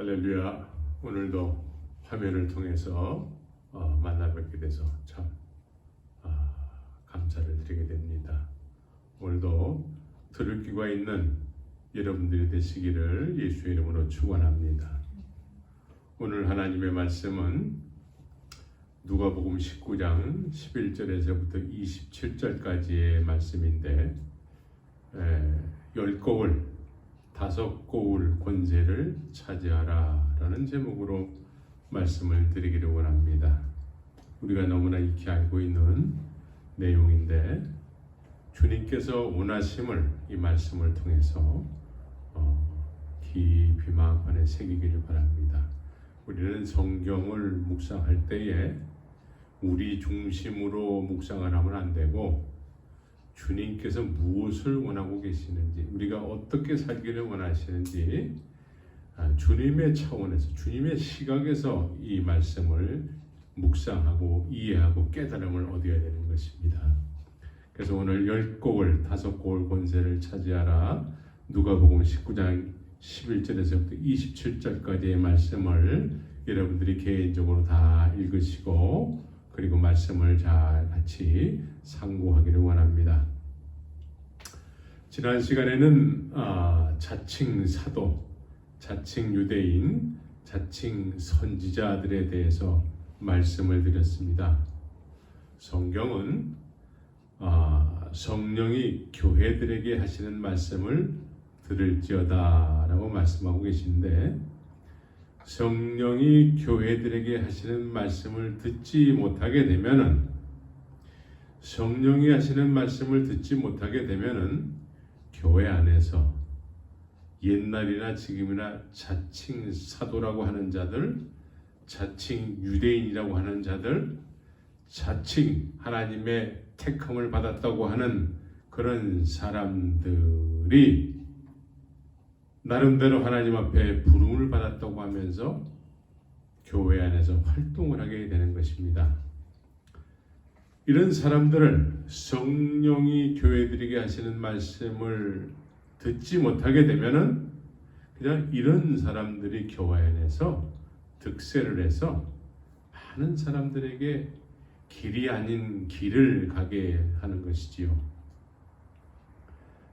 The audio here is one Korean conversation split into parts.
할렐루야. 오늘도 화면을 통해서 만나 뵙게 돼서 참 감사를 드리게 됩니다. 오늘도 들을 귀가 있는 여러분들이 되시기를 예수의 이름으로 축원합니다. 오늘 하나님의 말씀은 누가복음 19장 11절에서부터 27절까지의 말씀인데 10거울 5거울 권세를 차지하라 라는 제목으로 말씀을 드리기를 원합니다. 우리가 너무나 익히 알고 있는 내용인데 주님께서 원하심을 이 말씀을 통해서 깊이 마음 안에 새기기를 바랍니다. 우리는 성경을 묵상할 때에 우리 중심으로 묵상을 하면 안 되고 주님께서 무엇을 원하고 계시는지, 우리가 어떻게 살기를 원하시는지 주님의 차원에서, 주님의 시각에서 이 말씀을 묵상하고 이해하고 깨달음을 얻어야 되는 것입니다. 그래서 오늘 10거울 5거울 권세를 차지하라, 누가복음 19장 11절에서부터 27절까지의 말씀을 여러분들이 개인적으로 다 읽으시고 그리고 말씀을 잘 같이 상고하기를 원합니다. 지난 시간에는 자칭 사도, 자칭 유대인, 자칭 선지자들에 대해서 말씀을 드렸습니다. 성경은 성령이 교회들에게 하시는 말씀을 들을지어다 라고 말씀하고 계신데, 성령이 교회들에게 하시는 말씀을 듣지 못하게 되면은, 성령이 하시는 말씀을 듣지 못하게 되면은 교회 안에서 옛날이나 지금이나 자칭 사도라고 하는 자들, 자칭 유대인이라고 하는 자들, 자칭 하나님의 택함을 받았다고 하는 그런 사람들이 나름대로 하나님 앞에 부름을 받았다고 하면서 교회 안에서 활동을 하게 되는 것입니다. 이런 사람들을, 성령이 교회들에게 하시는 말씀을 듣지 못하게 되면은 그냥 이런 사람들이 교회 안에서 득세를 해서 많은 사람들에게 길이 아닌 길을 가게 하는 것이지요.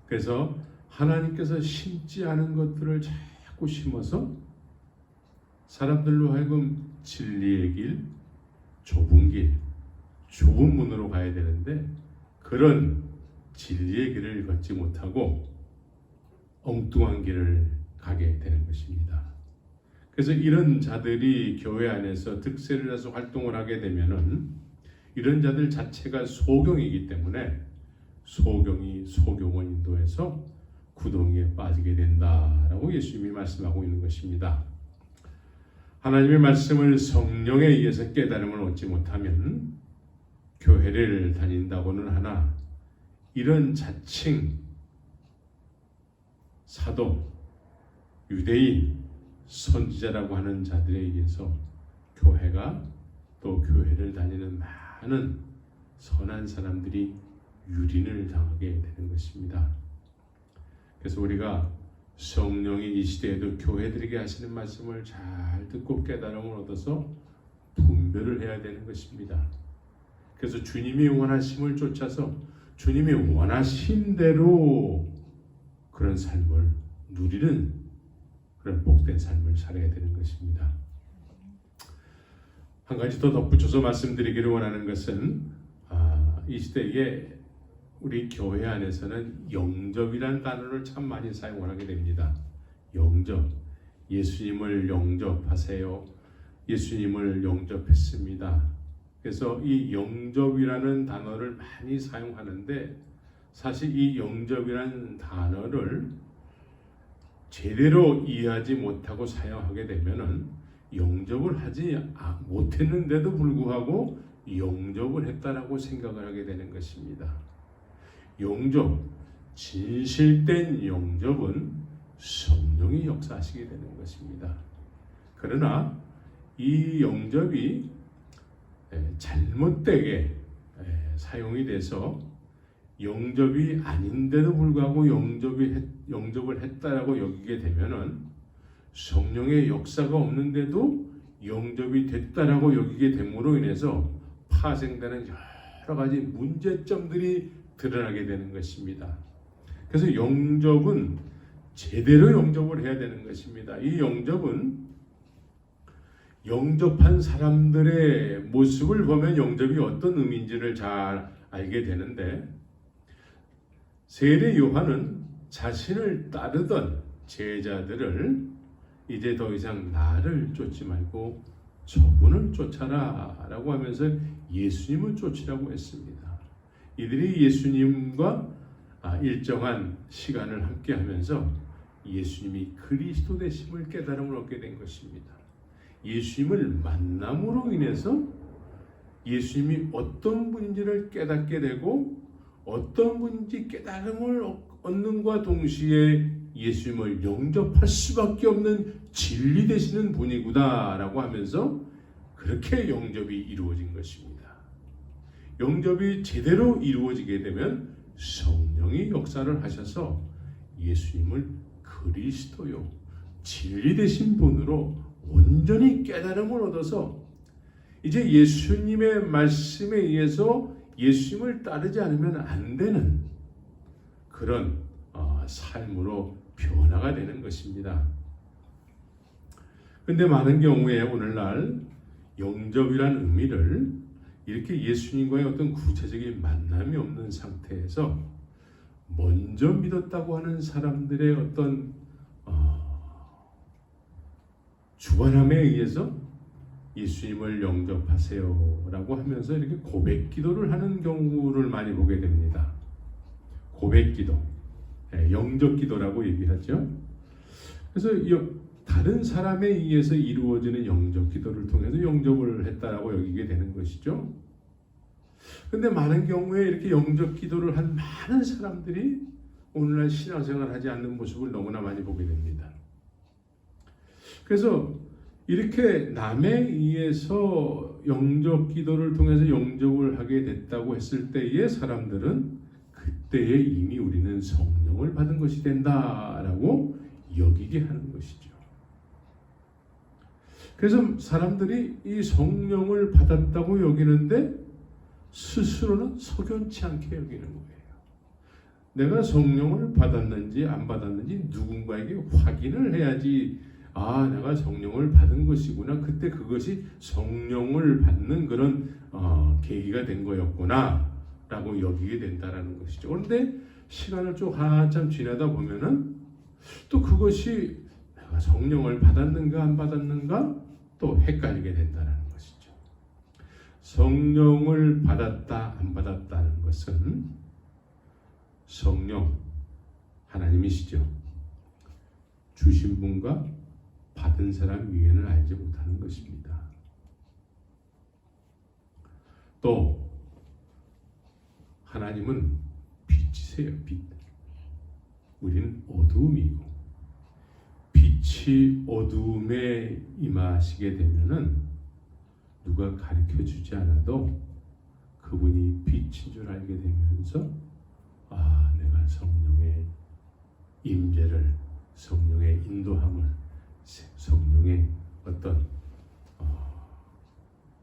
그래서 하나님께서 심지 않은 것들을 자꾸 심어서 사람들로 하여금 진리의 길, 좁은 길, 좁은 문으로 가야 되는데 그런 진리의 길을 걷지 못하고 엉뚱한 길을 가게 되는 것입니다. 그래서 이런 자들이 교회 안에서 득세를 해서 활동을 하게 되면은 이런 자들 자체가 소경이기 때문에 소경이 소경을 인도해서 구덩이에 빠지게 된다라고 예수님이 말씀하고 있는 것입니다. 하나님의 말씀을 성령에 의해서 깨달음을 얻지 못하면 교회를 다닌다고는 하나 이런 자칭 사도, 유대인, 선지자라고 하는 자들에 의해서 교회가 또 교회를 다니는 많은 선한 사람들이 유린을 당하게 되는 것입니다. 그래서 우리가 성령이 이 시대에도 교회들에게 하시는 말씀을 잘 듣고 깨달음을 얻어서 분별을 해야 되는 것입니다. 그래서 주님이 원하심을 쫓아서 주님이 원하신 대로 그런 삶을 누리는 그런 복된 삶을 살아야 되는 것입니다. 한 가지 더 덧붙여서 말씀드리기를 원하는 것은 이 시대에 우리 교회 안에서는 영접이라는 단어를 참 많이 사용을 하게 됩니다. 영접, 예수님을 영접하세요. 예수님을 영접했습니다. 그래서 이 영접이라는 단어를 많이 사용하는데 사실 이 영접이라는 단어를 제대로 이해하지 못하고 사용하게 되면은 영접을 하지 못했는데도 불구하고 영접을 했다라고 생각을 하게 되는 것입니다. 영접, 진실된 영접은 성령이 역사하시게 되는 것입니다. 그러나 이 영접이 잘못되게 사용이 돼서 영접이 아닌데도 불구하고 영접을 했다라고 여기게 되면은 성령의 역사가 없는데도 영접이 됐다라고 여기게 됨으로 인해서 파생되는 여러 가지 문제점들이 드러나게 되는 것입니다. 그래서 영접은 제대로 영접을 해야 되는 것입니다. 이 영접은 영접한 사람들의 모습을 보면 영접이 어떤 의미인지를 잘 알게 되는데, 세례 요한은 자신을 따르던 제자들을 이제 더 이상 나를 쫓지 말고 저분을 쫓아라 라고 하면서 예수님을 쫓으라고 했습니다. 이들이 예수님과 일정한 시간을 함께 하면서 예수님이 그리스도 되심을 깨달음을 얻게 된 것입니다. 예수님을 만남으로 인해서 예수님이 어떤 분인지를 깨닫게 되고 어떤 분인지 깨달음을 얻는과 동시에 예수님을 영접할 수밖에 없는 진리 되시는 분이구나 라고 하면서 그렇게 영접이 이루어진 것입니다. 영접이 제대로 이루어지게 되면 성령이 역사를 하셔서 예수님을 그리스도요 진리 되신 분으로 온전히 깨달음을 얻어서 이제 예수님의 말씀에 의해서 예수님을 따르지 않으면 안 되는 그런 삶으로 변화가 되는 것입니다. 근데 많은 경우에 오늘날 영접이라는 의미를 이렇게 예수님과의 어떤 구체적인 만남이 없는 상태에서 먼저 믿었다고 하는 사람들의 어떤 주관함에 의해서 예수님을 영접하세요 라고 하면서 이렇게 고백 기도를 하는 경우를 많이 보게 됩니다. 고백 기도, 영접 기도라고 얘기하죠. 그래서 다른 사람에 의해서 이루어지는 영접 기도를 통해서 영접을 했다라고 여기게 되는 것이죠. 근데 많은 경우에 이렇게 영접 기도를 한 많은 사람들이 오늘날 신앙생활을 하지 않는 모습을 너무나 많이 보게 됩니다. 그래서 이렇게 남에 의해서 영접 기도를 통해서 영접을 하게 됐다고 했을 때의 사람들은 그때에 이미 우리는 성령을 받은 것이 된다라고 여기게 하는 것이죠. 그래서 사람들이 이 성령을 받았다고 여기는데 스스로는 석연치 않게 여기는 거예요. 내가 성령을 받았는지 안 받았는지 누군가에게 확인을 해야지 내가 성령을 받은 것이구나. 그때 그것이 성령을 받는 그런 계기가 된 거였구나 라고 여기게 된다라는 것이죠. 그런데 시간을 쭉 한참 지나다 보면은 또 그것이 내가 성령을 받았는가 안 받았는가 또 헷갈리게 된다는 것이죠. 성령을 받았다 안 받았다는 것은 성령 하나님이시죠. 주신 분과 받은 사람 위에는 알지 못하는 것입니다. 또 하나님은 빛이세요. 빛. 우리는 어두움이고 빛이 어두움에 임하시게 되면은 누가 가르쳐 주지 않아도 그분이 빛인 줄 알게 되면서 내가 성령의 임재를, 성령의 인도함을, 성령의 어떤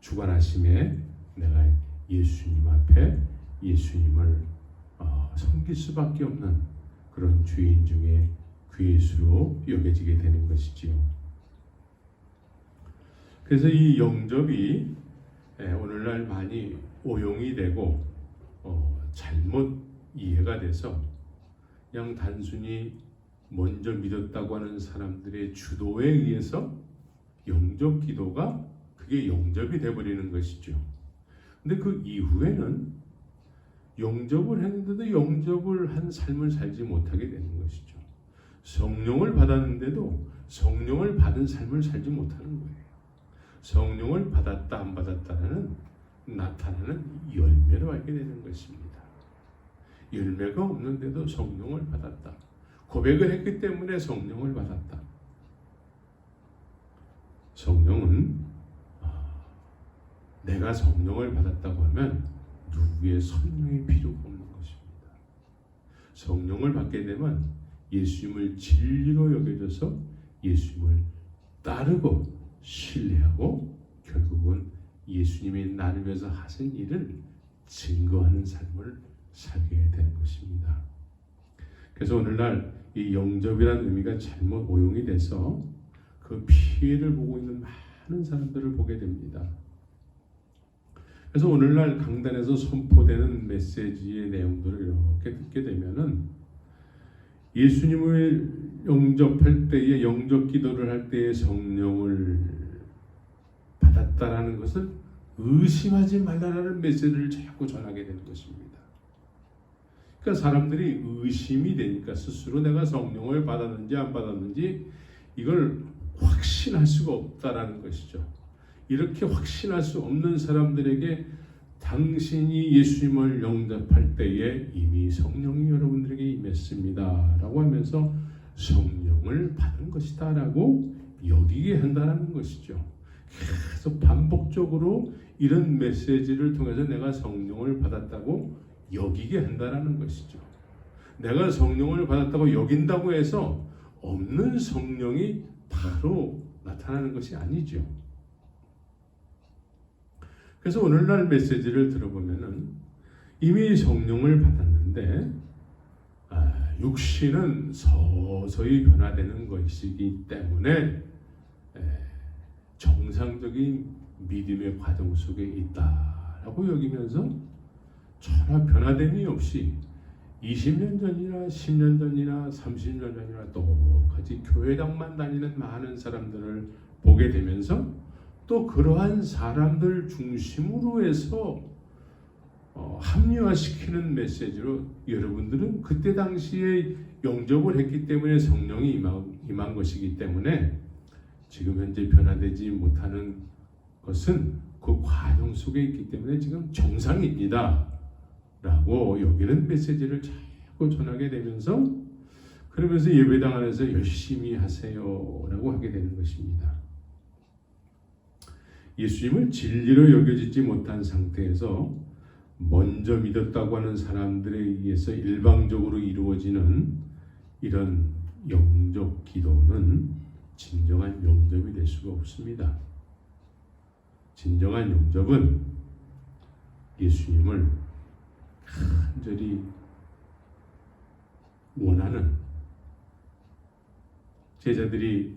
주관하심에 내가 예수님 앞에 예수님을 섬길 수밖에 없는 그런 죄인 중에 괴수로 여겨지게 되는 것이지요. 그래서 이 영접이 오늘날 많이 오용이 되고 잘못 이해가 돼서 그냥 단순히 먼저 믿었다고 하는 사람들의 주도에 의해서 영접 기도가 그게 영접이 되어버리는 것이죠. 근데 그 이후에는 영접을 했는데도 영접을 한 삶을 살지 못하게 되는 것이죠. 성령을 받았는데도 성령을 받은 삶을 살지 못하는 거예요. 성령을 받았다 안 받았다는 나타나는 열매로 알게 되는 것입니다. 열매가 없는데도 성령을 받았다. 고백을 했기 때문에 성령을 받았다. 성령은 내가 성령을 받았다고 하면 누구의 설명이 필요가 없는 것입니다. 성령을 받게 되면 예수님을 진리로 여겨져서 예수님을 따르고 신뢰하고 결국은 예수님이 나를 위해서 하신 일을 증거하는 삶을 살게 되는 것입니다. 그래서 오늘날 이 영접이라는 의미가 잘못 오용이 돼서 그 피해를 보고 있는 많은 사람들을 보게 됩니다. 그래서 오늘날 강단에서 선포되는 메시지의 내용들을 이렇게 듣게 되면은 예수님을 영접할 때에 영접 기도를 할 때에 성령을 받았다라는 것을 의심하지 말라라는 메시지를 자꾸 전하게 되는 것입니다. 그러니까 사람들이 의심이 되니까 스스로 내가 성령을 받았는지 안 받았는지 이걸 확신할 수가 없다라는 것이죠. 이렇게 확신할 수 없는 사람들에게 당신이 예수님을 영접할 때에 이미 성령이 여러분들에게 임했습니다 라고 하면서 성령을 받은 것이다 라고 여기게 한다는 것이죠. 계속 반복적으로 이런 메시지를 통해서 내가 성령을 받았다고 여기게 한다는 것이죠. 내가 성령을 받았다고 여긴다고 해서 없는 성령이 바로 나타나는 것이 아니죠. 그래서 오늘날 메시지를 들어보면은 이미 성령을 받았는데 육신은 서서히 변화되는 것이기 때문에 정상적인 믿음의 과정 속에 있다라고 여기면서 전혀 변화됨이 없이 20년 전이나 10년 전이나 30년 전이나 똑같이 교회당만 다니는 많은 사람들을 보게 되면서 또 그러한 사람들 중심으로 해서 합리화시키는 메시지로 여러분들은 그때 당시에 영접을 했기 때문에 성령이 임한 것이기 때문에 지금 현재 변화되지 못하는 것은 그 과정 속에 있기 때문에 지금 정상입니다 라고 여기는 메시지를 자꾸 전하게 되면서 그러면서 예배당 안에서 열심히 하세요 라고 하게 되는 것입니다. 예수님을 진리로 여겨지지 못한 상태에서 먼저 믿었다고 하는 사람들에 의해서 일방적으로 이루어지는 이런 영접 기도는 진정한 영접이 될 수가 없습니다. 진정한 영접은 예수님을 간절히 원하는 제자들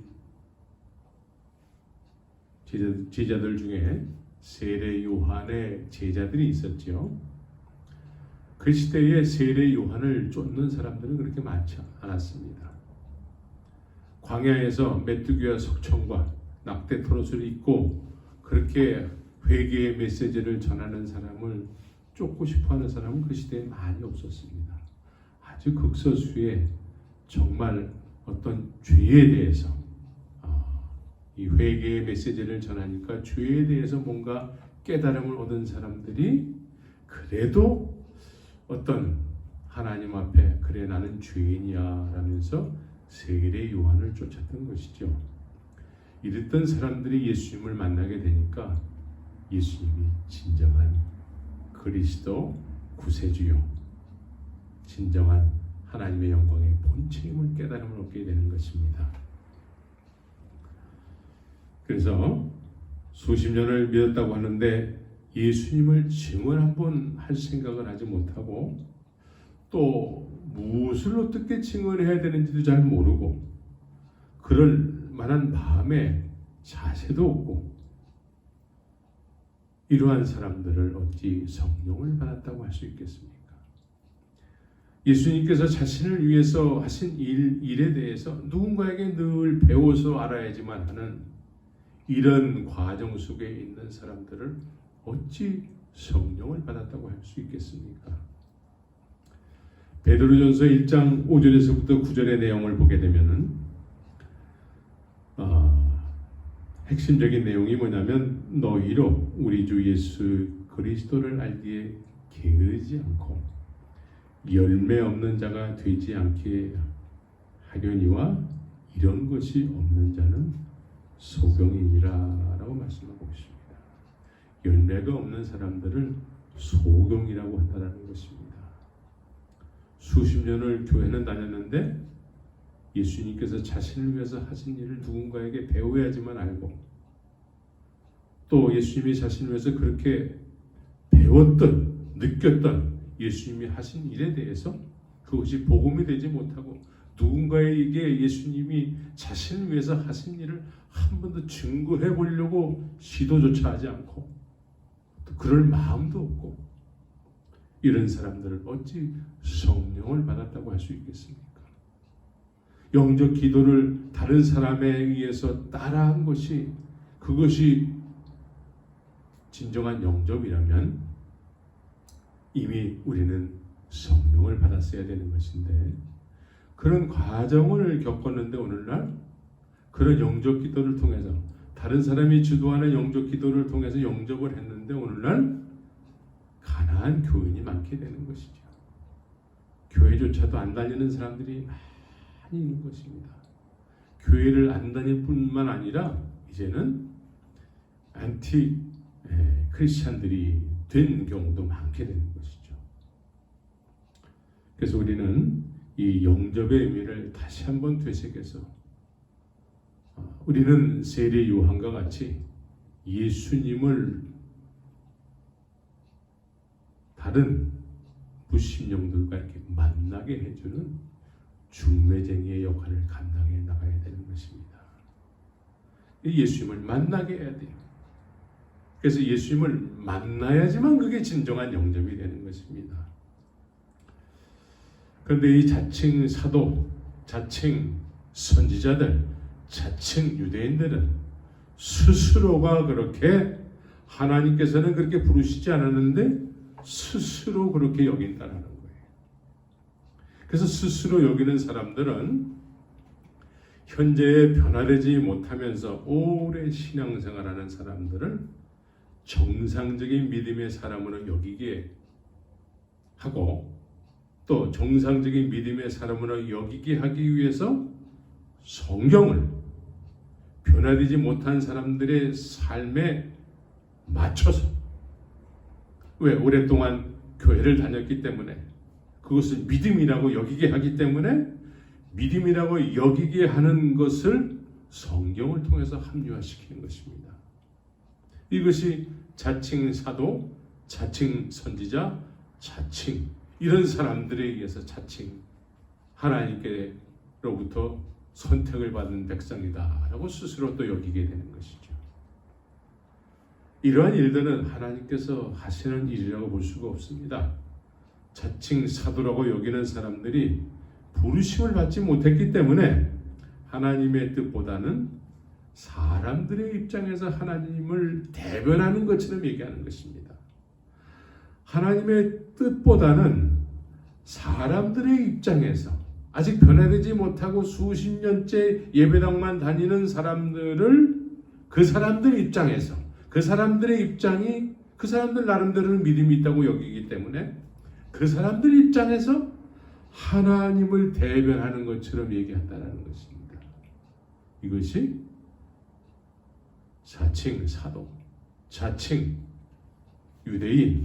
중에 세례 요한의 제자들이 있었죠. 그 시대에 세례 요한을 쫓는 사람들은 그렇게 많지 않았습니다. 광야에서 메뚜기와 석청과 낙대 토롯을 입고 그렇게 회개의 메시지를 전하는 사람을 쫓고 싶어하는 사람은 그 시대에 많이 없었습니다. 아주 극소수의 정말 어떤 죄에 대해서 이 회개의 메시지를 전하니까 죄에 대해서 뭔가 깨달음을 얻은 사람들이 그래도 어떤 하나님 앞에 그래 나는 죄인이야 라면서 세례 요한을 쫓았던 것이죠. 이랬던 사람들이 예수님을 만나게 되니까 예수님이 진정한 그리스도 구세주요 진정한 하나님의 영광의 본체임을 깨달음을 얻게 되는 것입니다. 그래서 수십 년을 믿었다고 하는데 예수님을 증언 한번 할 생각을 하지 못하고 또 무엇을 어떻게 증언해야 되는지도 잘 모르고 그럴 만한 마음의 자세도 없고 이러한 사람들을 어찌 성령을 받았다고 할 수 있겠습니까? 예수님께서 자신을 위해서 하신 일에 대해서 누군가에게 늘 배워서 알아야지만 하는 이런 과정 속에 있는 사람들을 어찌 성령을 받았다고 할 수 있겠습니까? 베드로전서 1장 5절에서부터 9절의 내용을 보게 되면은 핵심적인 내용이 뭐냐면 너희로 우리 주 예수 그리스도를 알기에 게으르지 않고 열매 없는 자가 되지 않게 하려니와 이런 것이 없는 자는 소경이니라 라고 말씀하고 있습니다. 열매가 없는 사람들을 소경이라고 한다는 것입니다. 수십 년을 교회는 다녔는데 예수님께서 자신을 위해서 하신 일을 누군가에게 배워야지만 알고, 또 예수님이 자신을 위해서 그렇게 배웠던, 느꼈던 예수님이 하신 일에 대해서 그것이 복음이 되지 못하고, 누군가에게 예수님이 자신을 위해서 하신 일을 한 번도 증거해 보려고 시도조차 하지 않고, 또 그럴 마음도 없고, 이런 사람들을 어찌 성령을 받았다고 할 수 있겠습니까? 영적 기도를 다른 사람에 의해서 따라한 것이, 그것이 진정한 영접이라면 이미 우리는 성령을 받았어야 되는 것인데, 그런 과정을 겪었는데 오늘날 그런 영접 기도를 통해서, 다른 사람이 주도하는 영접 기도를 통해서 영접을 했는데 오늘날 가난한 교인이 많게 되는 것이죠. 교회조차도 안 다니는 사람들이 많이 있는 것입니다. 교회를 안 다닐 뿐만 아니라 이제는 안티 크리스찬들이 된 경우도 많게 되는 것이죠. 그래서 우리는 이 영접의 의미를 다시 한번 되새겨서, 우리는 세례 요한과 같이 예수님을 다른 무신령들과 이렇게 만나게 해주는 중매쟁이의 역할을 감당해 나가야 되는 것입니다. 예수님을 만나게 해야 돼요. 그래서 예수님을 만나야지만 그게 진정한 영접이 되는 것입니다. 그런데 이 자칭 사도, 자칭 선지자들, 자칭 유대인들은 스스로가 그렇게, 하나님께서는 그렇게 부르시지 않았는데 스스로 그렇게 여긴다는 거예요. 그래서 스스로 여기는 사람들은 현재에 변화되지 못하면서 오래 신앙생활하는 사람들을 정상적인 믿음의 사람으로 여기게 하고, 또 정상적인 믿음의 사람으로 여기게 하기 위해서 성경을 변화되지 못한 사람들의 삶에 맞춰서, 왜? 오랫동안 교회를 다녔기 때문에, 그것을 믿음이라고 여기게 하기 때문에 믿음이라고 여기게 하는 것을 성경을 통해서 합리화시키는 것입니다. 이것이 자칭 사도, 자칭 선지자, 자칭 이런 사람들에 의해서 자칭 하나님께로부터 선택을 받은 백성이다라고 스스로 또 여기게 되는 것이죠. 이러한 일들은 하나님께서 하시는 일이라고 볼 수가 없습니다. 자칭 사도라고 여기는 사람들이 부르심을 받지 못했기 때문에 하나님의 뜻보다는 사람들의 입장에서 하나님을 대변하는 것처럼 얘기하는 것입니다. 하나님의 뜻보다는 사람들의 입장에서, 아직 변화되지 못하고 수십 년째 예배당만 다니는 사람들을, 그 사람들 입장에서, 그 사람들의 입장이 그 사람들 나름대로는 믿음이 있다고 여기기 때문에 그 사람들 입장에서 하나님을 대변하는 것처럼 얘기한다는 것입니다. 이것이 자칭 사도, 자칭 유대인,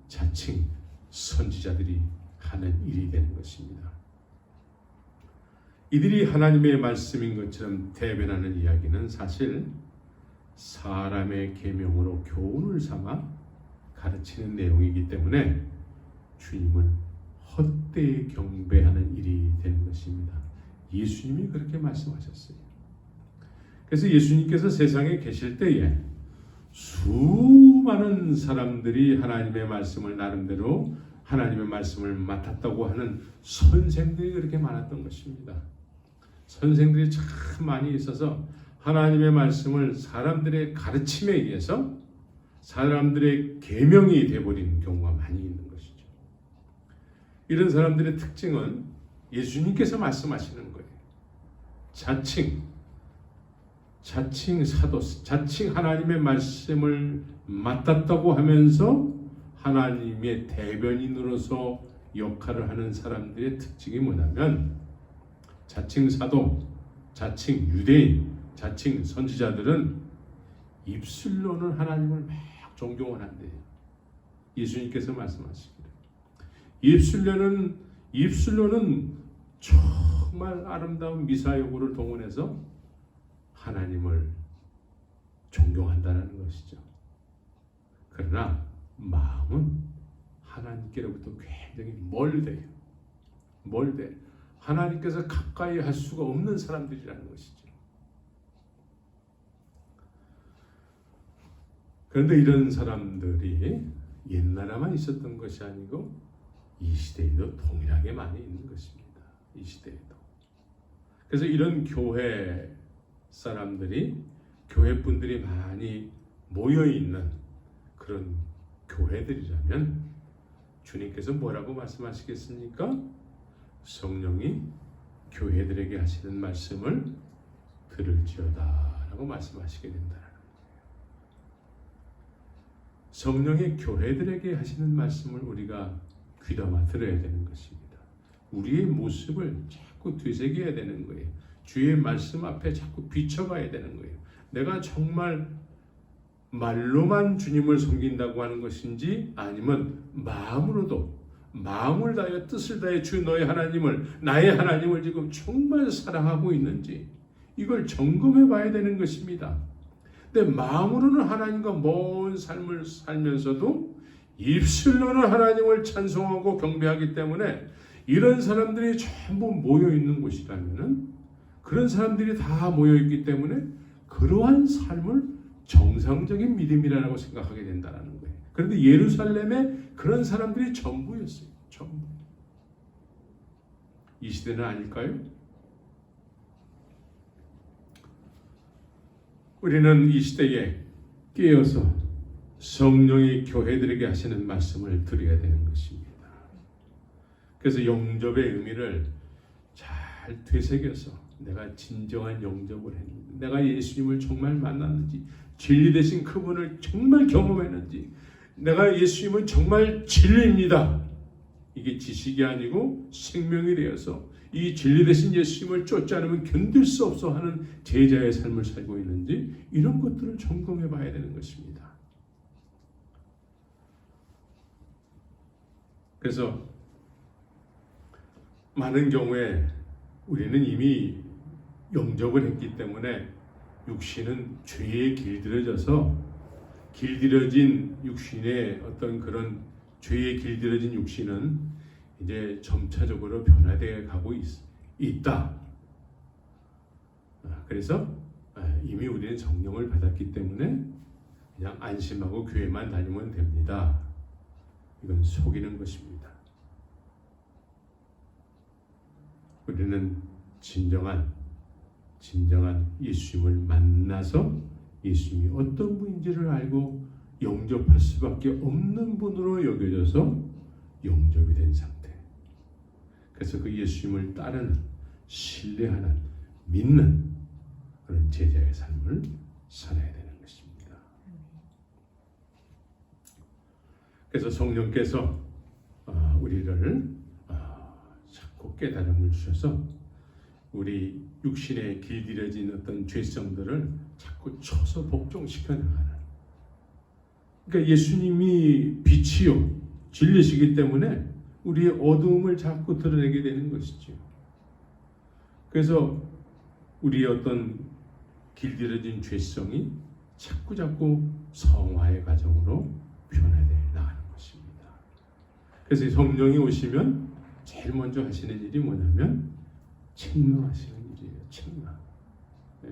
자칭 선지자들이 하는 일이 되는 것입니다. 이들이 하나님의 말씀인 것처럼 대변하는 이야기는 사실 사람의 계명으로 교훈을 삼아 가르치는 내용이기 때문에 주님을 헛되이 경배하는 일이 되는 것입니다. 예수님이 그렇게 말씀하셨어요. 그래서 예수님께서 세상에 계실 때에 수많은 사람들이 하나님의 말씀을 나름대로 하나님의 말씀을 맡았다고 하는 선생들이 그렇게 많았던 것입니다. 선생들이 참 많이 있어서 하나님의 말씀을 사람들의 가르침에 의해서 사람들의 계명이 되어버린 경우가 많이 있는 것이죠. 이런 사람들의 특징은 예수님께서 말씀하시는 거예요. 자칭 사도, 자칭 하나님의 말씀을 맡았다고 하면서 하나님의 대변인으로서 역할을 하는 사람들의 특징이 뭐냐면, 자칭 사도, 자칭 유대인, 자칭 선지자들은 입술로는 하나님을 막 존경을 한대요. 예수님께서 말씀하시기를 입술로는 정말 아름다운 미사여구를 동원해서 하나님을 존경한다는 것이죠. 그러나 마음은 하나님께로부터 굉장히 멀대요. 멀대. 하나님께서 가까이 할 수가 없는 사람들이라는 것이죠. 그런데 이런 사람들이 옛날에만 있었던 것이 아니고 이 시대에도 동일하게 많이 있는 것입니다. 이 시대에도. 그래서 이런 교회 사람들이, 교회 분들이 많이 모여 있는 그런 교회들이라면 주님께서 뭐라고 말씀하시겠습니까? 성령이 교회들에게 하시는 말씀을 들을지어다 라고 말씀하시게 된다는 거예요. 성령이 교회들에게 하시는 말씀을 우리가 귀담아 들어야 되는 것입니다. 우리의 모습을 자꾸 되새겨야 되는 거예요. 주의 말씀 앞에 자꾸 비춰가야 되는 거예요. 내가 정말 말로만 주님을 섬긴다고 하는 것인지 아니면 마음으로도 마음을 다하여 뜻을 다해 주 너의 하나님을, 나의 하나님을 지금 정말 사랑하고 있는지 이걸 점검해 봐야 되는 것입니다. 근데 마음으로는 하나님과 먼 삶을 살면서도 입술로는 하나님을 찬송하고 경배하기 때문에 이런 사람들이 전부 모여 있는 곳이라면은, 그런 사람들이 다 모여 있기 때문에 그러한 삶을 정상적인 믿음이라고 생각하게 된다는 거예요. 그런데 예루살렘에 그런 사람들이 전부였어요. 전부. 이 시대는 아닐까요? 우리는 이 시대에 깨어서 성령이 교회들에게 하시는 말씀을 드려야 되는 것입니다. 그래서 영접의 의미를 잘 되새겨서 내가 진정한 영접을 했는지, 내가 예수님을 정말 만났는지, 진리 되신 그분을 정말 경험했는지, 내가 예수님은 정말 진리입니다. 이게 지식이 아니고 생명이 되어서 이 진리 되신 예수님을 쫓지 않으면 견딜 수 없어 하는 제자의 삶을 살고 있는지, 이런 것들을 점검해 봐야 되는 것입니다. 그래서 많은 경우에 우리는 이미 영접을 했기 때문에 육신은 죄에 길들여져서, 길들여진 육신의 어떤 그런 죄에 길들여진 육신은 이제 점차적으로 변화되어 가고 있다. 그래서 이미 우리는 성령을 받았기 때문에 그냥 안심하고 교회만 다니면 됩니다. 이건 속이는 것입니다. 우리는 진정한 예수님을 만나서 예수님이 어떤 분인지를 알고 영접할 수밖에 없는 분으로 여겨져서 영접이 된 상태. 그래서 그 예수님을 따르는, 신뢰하는, 믿는 그런 제자의 삶을 살아야 되는 것입니다. 그래서 성령께서 우리를 자꾸 깨달음을 주셔서 우리 육신에 길들여진 어떤 죄성들을 자꾸 쳐서 복종시켜 나가는. 그러니까 예수님이 빛이요 진리시기 때문에 우리의 어두움을 자꾸 드러내게 되는 것이죠. 그래서 우리의 어떤 길들여진 죄성이 자꾸 성화의 과정으로 변화되어 나가는 것입니다. 그래서 성령이 오시면 제일 먼저 하시는 일이 뭐냐면 책망하시는 일이에요. 책망. 네.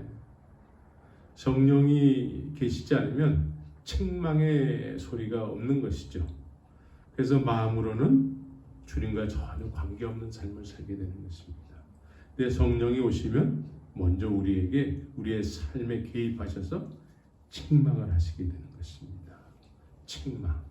성령이 계시지 않으면 책망의 소리가 없는 것이죠. 그래서 마음으로는 주님과 전혀 관계없는 삶을 살게 되는 것입니다. 근데 성령이 오시면 먼저 우리에게, 우리의 삶에 개입하셔서 책망을 하시게 되는 것입니다. 책망.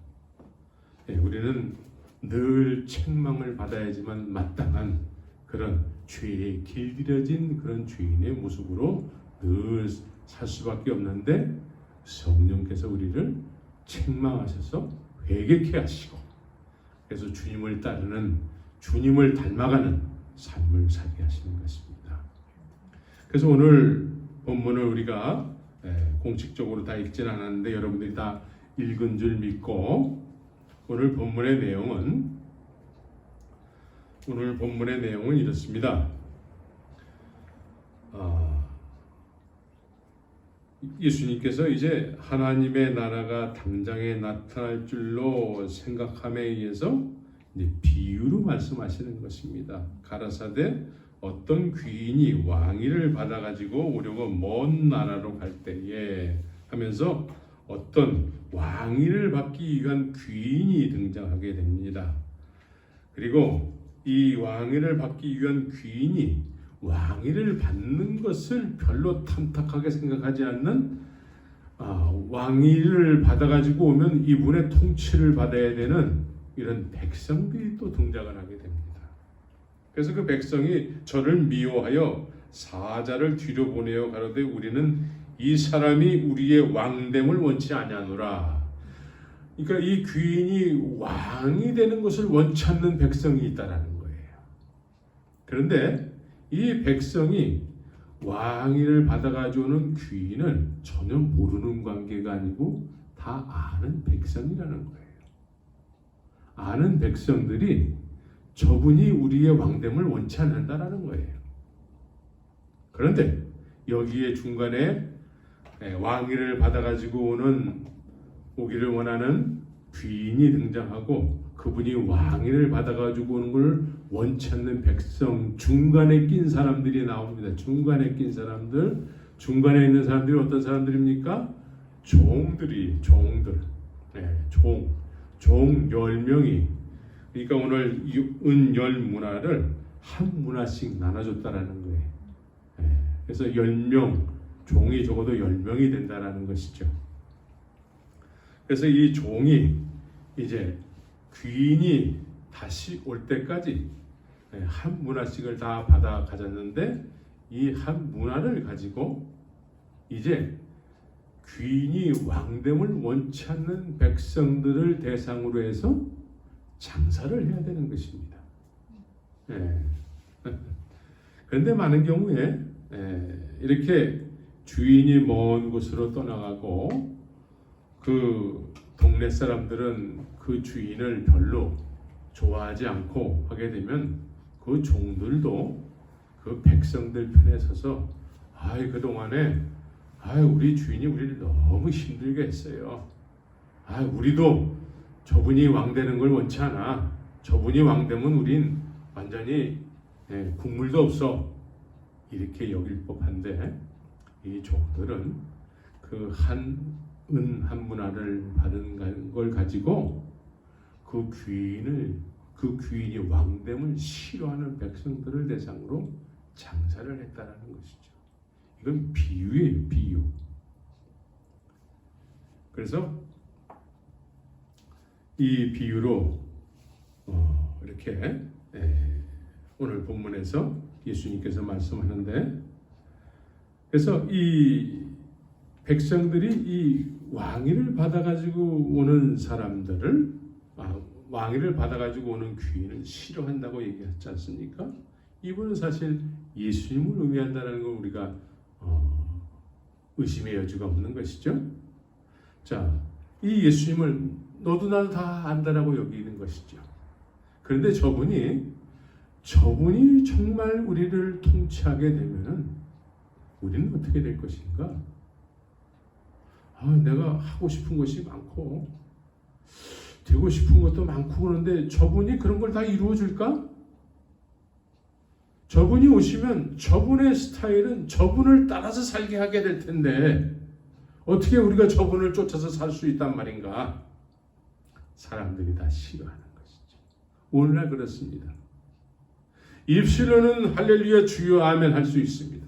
네, 우리는 늘 책망을 받아야지만 마땅한 그런 죄에 길들여진 그런 죄인의 모습으로 늘 살 수밖에 없는데, 성령께서 우리를 책망하셔서 회개케 하시고, 그래서 주님을 따르는, 주님을 닮아가는 삶을 살게 하시는 것입니다. 그래서 오늘 본문을 우리가 공식적으로 다 읽진 않았는데 여러분들이 다 읽은 줄 믿고, 오늘 본문의 내용은 이렇습니다. 예수님께서 이제 하나님의 나라가 당장에 나타날 줄로 생각함에 의해서 이제 비유로 말씀하시는 것입니다. 가라사대 어떤 귀인이 왕위를 받아가지고 오려고 먼 나라로 갈 때에 하면서 어떤 왕위를 받기 위한 귀인이 등장하게 됩니다. 그리고 이 왕위를 받기 위한 귀인이 왕위를 받는 것을 별로 탐탁하게 생각하지 않는 왕위를 받아가지고 오면 이분의 통치를 받아야 되는 이런 백성들이 또 등장을 하게 됩니다. 그래서 그 백성이 저를 미워하여 사자를 뒤로 보내어 가로되 우리는 이 사람이 우리의 왕됨을 원치 아니하노라. 그러니까 이 귀인이 왕이 되는 것을 원치 않는 백성이 있다라는 거예요. 그런데 이 백성이 왕위를 받아가지고 오는 귀인을 전혀 모르는 관계가 아니고 다 아는 백성이라는 거예요. 아는 백성들이 저분이 우리의 왕됨을 원치 않는다라는 거예요. 그런데 여기에 중간에 왕위를 받아가지고 오기를 원하는 귀인이 등장하고 그분이 왕위를 받아가지고 오는 걸 원치 않는 백성, 중간에 낀 사람들이 나옵니다. 중간에 낀 사람들, 중간에 있는 사람들이 어떤 사람들입니까? 종들. 종 10명이. 그러니까 오늘 은 10문화를 한 문화씩 나눠줬다라는 거예요. 그래서 10명, 종이 적어도 10명이 된다라는 것이죠. 그래서 이 종이 이제 귀인이 다시 올 때까지 한 문화씩을 다 받아 가졌는데 이 한 문화를 가지고 이제 귀인이 왕됨을 원치 않는 백성들을 대상으로 해서 장사를 해야 되는 것입니다. 그런데 많은 경우에 이렇게 주인이 먼 곳으로 떠나가고 그 동네 사람들은 그 주인을 별로 좋아하지 않고 하게 되면 그 종들도 그 백성들 편에 서서 그동안에 우리 주인이 우리를 너무 힘들게 했어요. 우리도 저분이 왕되는 걸 원치 않아. 저분이 왕되면 우린 완전히 국물도 없어. 이렇게 여길 법한데 이 종들은 그 한 문화를 받은 걸 가지고 그 귀인이 왕됨을 싫어하는 백성들을 대상으로 장사를 했다라는 것이죠. 이건 비유예요, 비유. 그래서 이 비유로 이렇게 오늘 본문에서 예수님께서 말씀하는데, 그래서 이 백성들이 이 왕위를 받아가지고 오는 사람들을 왕위를 받아가지고 오는 귀인을 싫어한다고 얘기했지 않습니까? 이분은 사실 예수님을 의미한다는 걸 우리가 의심의 여지가 없는 것이죠. 자, 이 예수님을 너도 나도 다 안다라고 여기는 것이죠. 그런데 저분이 정말 우리를 통치하게 되면은 우리는 어떻게 될 것인가? 내가 하고 싶은 것이 많고 되고 싶은 것도 많고 그런데 저분이 그런 걸 다 이루어 줄까? 저분이 오시면 저분의 스타일은 저분을 따라서 살게 하게 될 텐데 어떻게 우리가 저분을 쫓아서 살 수 있단 말인가? 사람들이 다 싫어하는 것이죠. 오늘날 그렇습니다. 입술로는 할렐루야 주여 아멘 할 수 있습니다.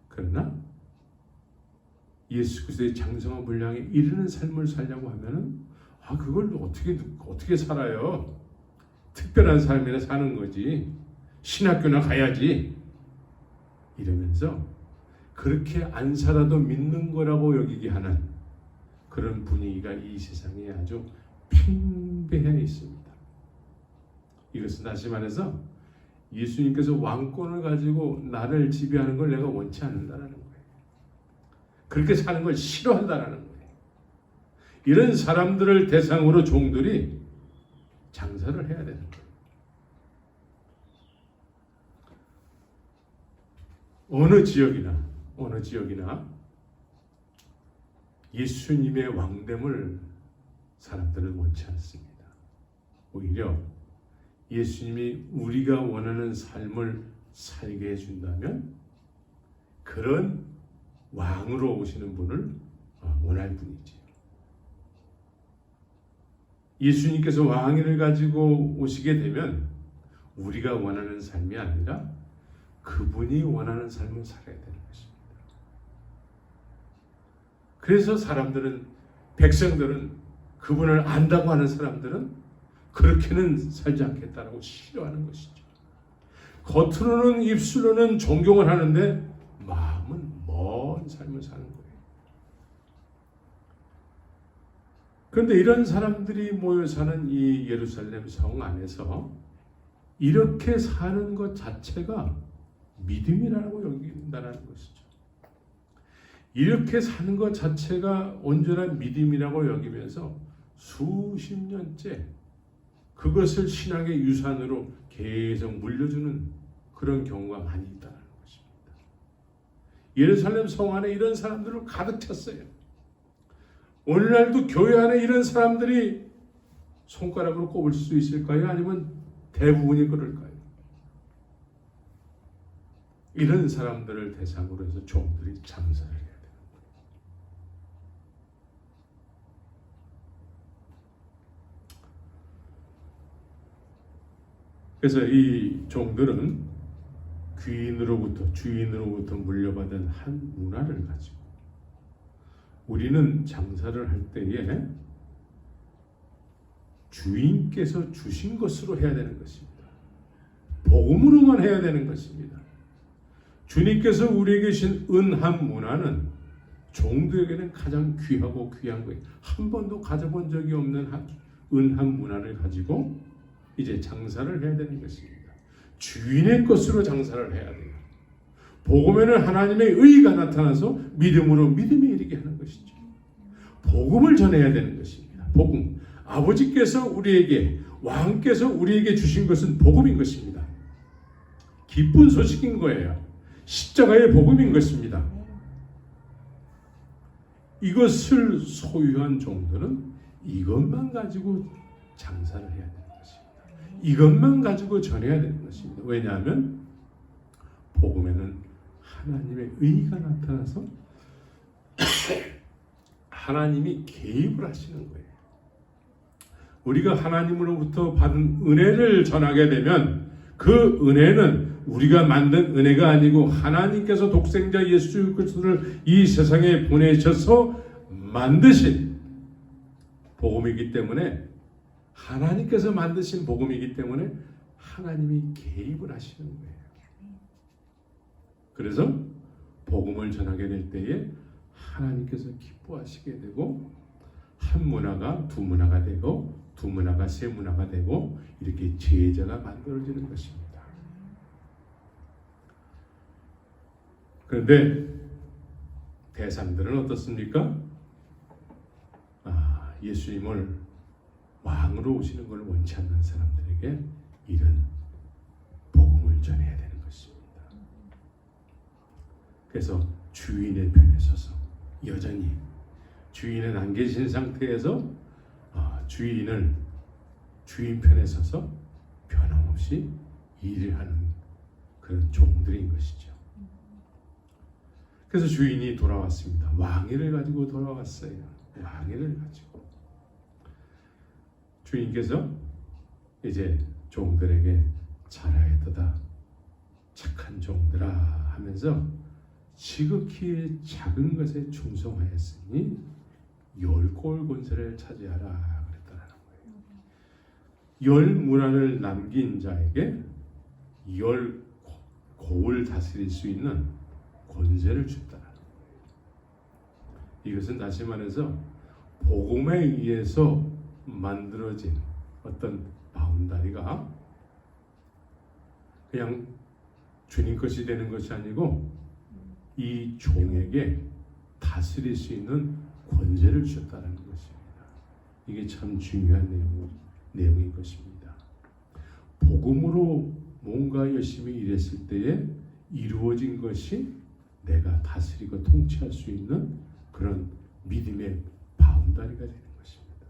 그러나 예수 그리스도의 장성한 분량에 이르는 삶을 살려고 하면은 그걸 어떻게 살아요? 특별한 삶이나 사는 거지. 신학교나 가야지. 이러면서 그렇게 안 살아도 믿는 거라고 여기게 하는 그런 분위기가 이 세상에 아주 팽배해 있습니다. 이것은 다시 말해서 예수님께서 왕권을 가지고 나를 지배하는 걸 내가 원치 않는다라는 거예요. 그렇게 사는 걸 싫어한다라는 거예요. 이런 사람들을 대상으로 종들이 장사를 해야 되는 거예요. 어느 지역이나 예수님의 왕됨을 사람들은 원치 않습니다. 오히려 예수님이 우리가 원하는 삶을 살게 해준다면 그런 왕으로 오시는 분을 원할 뿐이지. 예수님께서 왕위를 가지고 오시게 되면 우리가 원하는 삶이 아니라 그분이 원하는 삶을 살아야 되는 것입니다. 그래서 백성들은 그분을 안다고 하는 사람들은 그렇게는 살지 않겠다라고 싫어하는 것이죠. 겉으로는 입술로는 존경을 하는데 마음은 먼 삶을 사는 거예요. 그런데 이런 사람들이 모여 사는 이 예루살렘 성 안에서 이렇게 사는 것 자체가 믿음이라고 여긴다는 것이죠. 이렇게 사는 것 자체가 온전한 믿음이라고 여기면서 수십 년째 그것을 신앙의 유산으로 계속 물려주는 그런 경우가 많이 있다는 것입니다. 예루살렘 성 안에 이런 사람들을 가득 찼어요. 오늘날도 교회 안에 이런 사람들이 손가락으로 꼽을 수 있을까요? 아니면 대부분이 그럴까요? 이런 사람들을 대상으로 해서 종들이 장사를 해야 돼요. 그래서 이 종들은 주인으로부터 물려받은 한 문화를 가지고 우리는 장사를 할 때에 주인께서 주신 것으로 해야 되는 것입니다. 복음으로만 해야 되는 것입니다. 주님께서 우리에게 주신 은한 문화는 종들에게는 가장 귀하고 귀한 거예요. 한 번도 가져본 적이 없는 은한 문화를 가지고 이제 장사를 해야 되는 것입니다. 주인의 것으로 장사를 해야 돼요. 복음에는 하나님의 의가 나타나서 믿음이 이르게 하는 것이죠. 복음을 전해야 되는 것입니다. 복음. 아버지께서 왕께서 우리에게 주신 것은 복음인 것입니다. 기쁜 소식인 거예요. 십자가의 복음인 것입니다. 이것을 소유한 종들은 이것만 가지고 장사를 해야 되는 것입니다. 이것만 가지고 전해야 되는 것입니다. 왜냐하면 복음에는 하나님의 의가 나타나서 하나님이 개입을 하시는 거예요. 우리가 하나님으로부터 받은 은혜를 전하게 되면 그 은혜는 우리가 만든 은혜가 아니고 하나님께서 독생자 예수 그리스도를 이 세상에 보내셔서 만드신 복음이기 때문에 하나님께서 만드신 복음이기 때문에 하나님이 개입을 하시는 거예요. 그래서 복음을 전하게 될 때에 하나님께서 기뻐하시게 되고 한 문화가 두 문화가 되고 두 문화가 세 문화가 되고 이렇게 제자가 만들어지는 것입니다. 그런데 대상들은 어떻습니까? 예수님을 왕으로 오시는 걸 원치 않는 사람들에게 이런 복음을 전해야 되는 것입니다. 그래서 주인의 편에 서서 여전히 주인은 안 계신 상태에서 주인 편에 서서 변함없이 일을 하는 그런 종들인 것이죠. 그래서 주인이 돌아왔습니다. 왕위를 가지고 돌아왔어요. 왕위를 가지고 주인께서 이제 종들에게 잘하였도다 착한 종들아 하면서 지극히 작은 것에 충성하였으니 10골 권세를 차지하라 그랬다라는 거예요. 10문화를 남긴 자에게 10골을 다스릴 수 있는 권세를 줬다라는 거예요. 이것은 다시 말해서 복음에 의해서 만들어진 어떤 바운다리가 그냥 주님 것이 되는 것이 아니고 이 종에게 다스릴 수 있는 권세를 주셨다는 것입니다. 이게 참 중요한 내용인 것입니다. 복음으로 뭔가 열심히 일했을 때에 이루어진 것이 내가 다스리고 통치할 수 있는 그런 믿음의 바운다리가 되는 것입니다.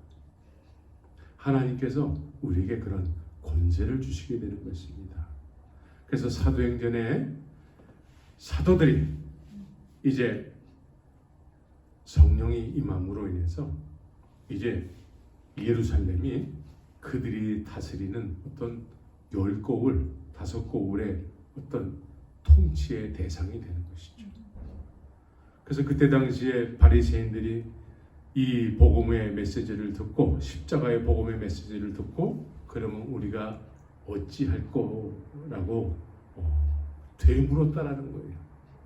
하나님께서 우리에게 그런 권세를 주시게 되는 것입니다. 그래서 사도행전에 사도들이 이제 성령이 임함으로 인해서 이제 예루살렘이 그들이 다스리는 어떤 10고을, 5고을의 어떤 통치의 대상이 되는 것이죠. 그래서 그때 당시에 바리새인들이 이 복음의 메시지를 듣고 십자가의 복음의 메시지를 듣고 그러면 우리가 어찌할 거라고 되물었다라는 거예요.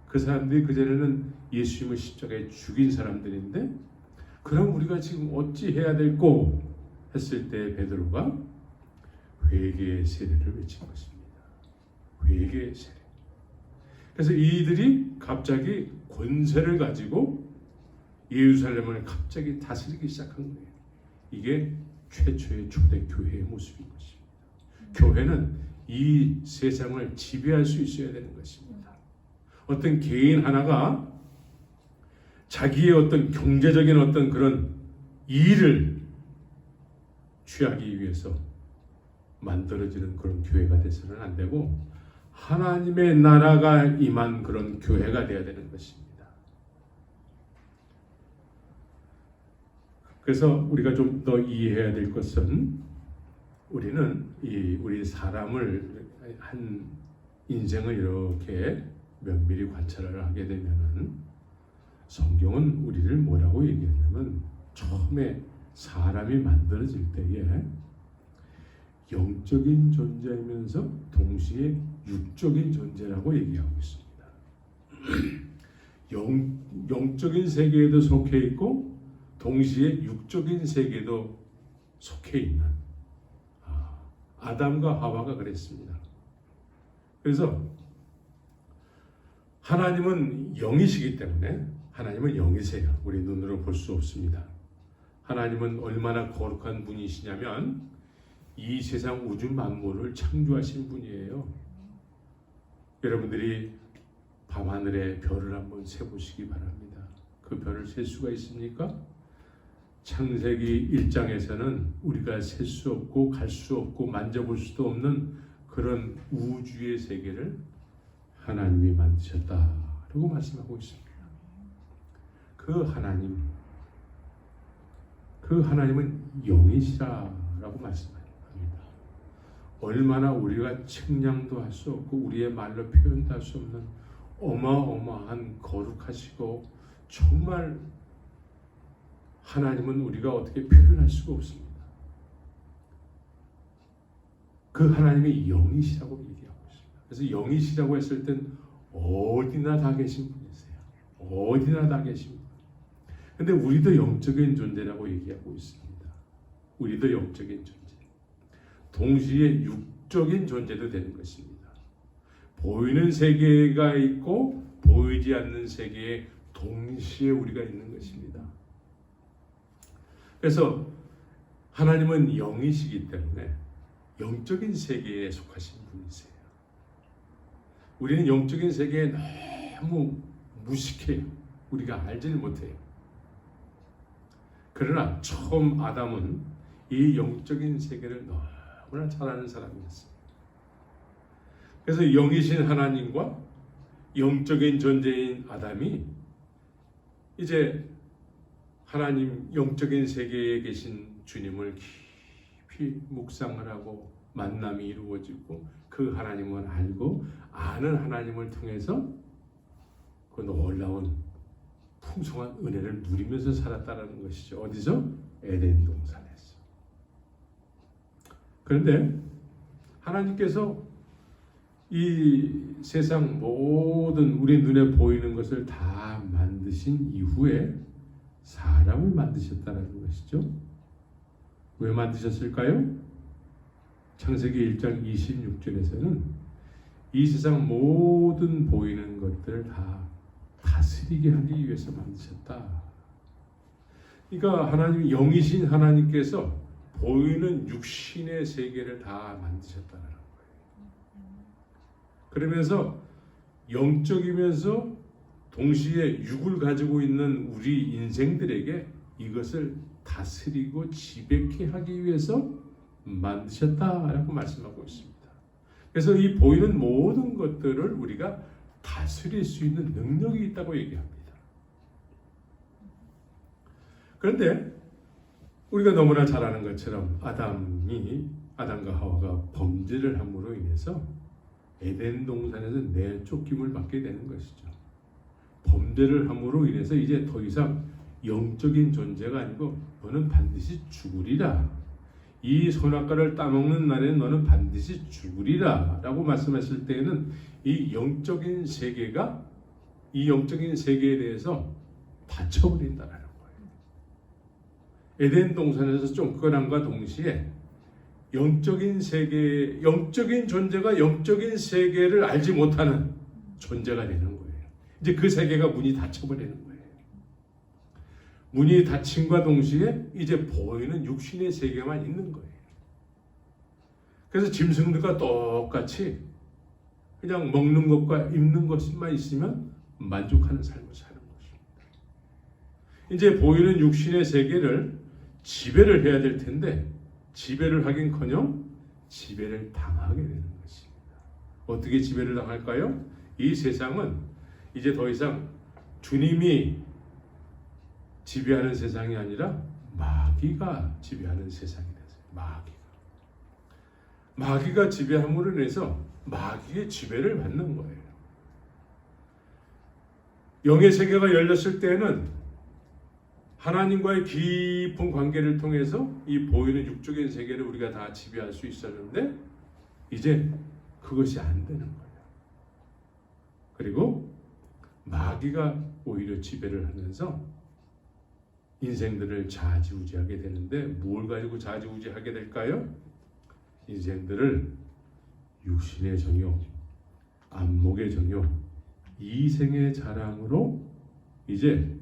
그 사람들이 그전에는 예수님을 십자가에 죽인 사람들인데 그럼 우리가 지금 어찌 해야 될 거 했을 때 베드로가 회개의 세례를 외친 것입니다. 회개의 세례. 그래서 이들이 갑자기 권세를 가지고 예루살렘을 갑자기 다스리기 시작한 거예요. 이게 최초의 초대 교회의 모습인 것입니다. 교회는 이 세상을 지배할 수 있어야 되는 것입니다. 어떤 개인 하나가 자기의 어떤 경제적인 어떤 그런 이익을 취하기 위해서 만들어지는 그런 교회가 돼서는 안 되고 하나님의 나라가 임한 그런 교회가 되어야 되는 것입니다. 그래서 우리가 좀 더 이해해야 될 것은 우리는 우리 사람을 한 인생을 이렇게 면밀히 관찰을 하게 되면은 성경은 우리를 뭐라고 얘기했냐면 처음에 사람이 만들어질 때에 영적인 존재이면서 동시에 육적인 존재라고 얘기하고 있습니다. 영적인 세계에도 속해 있고 동시에 육적인 세계에도 속해 있는 아담과 하와가 그랬습니다. 그래서 하나님은 영이시기 때문에 하나님은 영이세요. 우리 눈으로 볼 수 없습니다. 하나님은 얼마나 거룩한 분이시냐면 이 세상 우주 만물을 창조하신 분이에요. 여러분들이 밤하늘의 별을 한번 세보시기 바랍니다. 그 별을 셀 수가 있습니까? 창세기 1장에서는 우리가 셀 수 없고 갈 수 없고 만져볼 수도 없는 그런 우주의 세계를 하나님이 만드셨다라고 말씀하고 있습니다. 그 하나님은 영이시라고 말씀합니다. 얼마나 우리가 측량도 할 수 없고 우리의 말로 표현도 할 수 없는 어마어마한 거룩하시고 정말 하나님은 우리가 어떻게 표현할 수가 없습니다. 그 하나님이 영이시라고 얘기하고 있습니다. 그래서 영이시라고 했을 땐 어디나 다 계신 분이세요. 어디나 다 계신 분. 근데 우리도 영적인 존재라고 얘기하고 있습니다. 우리도 영적인 존재. 동시에 육적인 존재도 되는 것입니다. 보이는 세계가 있고 보이지 않는 세계에 동시에 우리가 있는 것입니다. 그래서 하나님은 영이시기 때문에 영적인 세계에 속하신 분이세요. 우리는 영적인 세계에 너무 무식해요. 우리가 알지를 못해요. 그러나 처음 아담은 이 영적인 세계를 너무나 잘 아는 사람이었어요. 그래서 영이신 하나님과 영적인 존재인 아담이 이제 하나님 영적인 세계에 계신 주님을 깊이 묵상을 하고 만남이 이루어지고 그 하나님을 알고 아는 하나님을 통해서 그 놀라운 풍성한 은혜를 누리면서 살았다는 것이죠. 어디서? 에덴 동산에서. 그런데 하나님께서 이 세상 모든 우리 눈에 보이는 것을 다 만드신 이후에 사람을 만드셨다는 것이죠. 왜 만드셨을까요? 창세기 1장 26절에서는 이 세상 모든 보이는 것들을 다 다스리게 하기 위해서 만드셨다. 그러니까 하나님 영이신 하나님께서 보이는 육신의 세계를 다 만드셨다는 거예요. 그러면서 영적이면서 동시에 육을 가지고 있는 우리 인생들에게 이것을 다스리고 지배케 하기 위해서 만드셨다라고 말씀하고 있습니다. 그래서 이 보이는 모든 것들을 우리가 다스릴 수 있는 능력이 있다고 얘기합니다. 그런데 우리가 너무나 잘 아는 것처럼 아담과 하와가 범죄를 함으로 인해서 에덴 동산에서 내쫓김을 받게 되는 것이죠. 범죄를 함으로 인해서 이제 더 이상 영적인 존재가 아니고 너는 반드시 죽으리라. 이 선악과를 따먹는 날에 너는 반드시 죽으리라 라고 말씀했을 때에는 이 영적인 세계에 대해서 닫혀버린다라는 거예요. 에덴 동산에서 쫓겨남과 동시에 영적인 존재가 영적인 세계를 알지 못하는 존재가 되는 거예요. 이제 그 세계가 문이 닫혀버리는 거예요. 문이 닫힘과 동시에 이제 보이는 육신의 세계만 있는 거예요. 그래서 짐승들과 똑같이 그냥 먹는 것과 입는 것만 있으면 만족하는 삶을 사는 것입니다. 이제 보이는 육신의 세계를 지배를 해야 될 텐데 지배를 하긴커녕 지배를 당하게 되는 것입니다. 어떻게 지배를 당할까요? 이 세상은 이제 더 이상 주님이 지배하는 세상이 아니라 마귀가 지배하는 세상이 됐어요. 마귀가 지배함으로 인해서 마귀의 지배를 받는 거예요. 영의 세계가 열렸을 때는 하나님과의 깊은 관계를 통해서 이 보이는 육적인 세계를 우리가 다 지배할 수 있었는데 이제 그것이 안 되는 거예요. 그리고 마귀가 오히려 지배를 하면서 인생들을 좌지우지하게 되는데 뭘 가지고 좌지우지하게 될까요? 인생들을 육신의 정욕, 안목의 정욕, 이생의 자랑으로 이제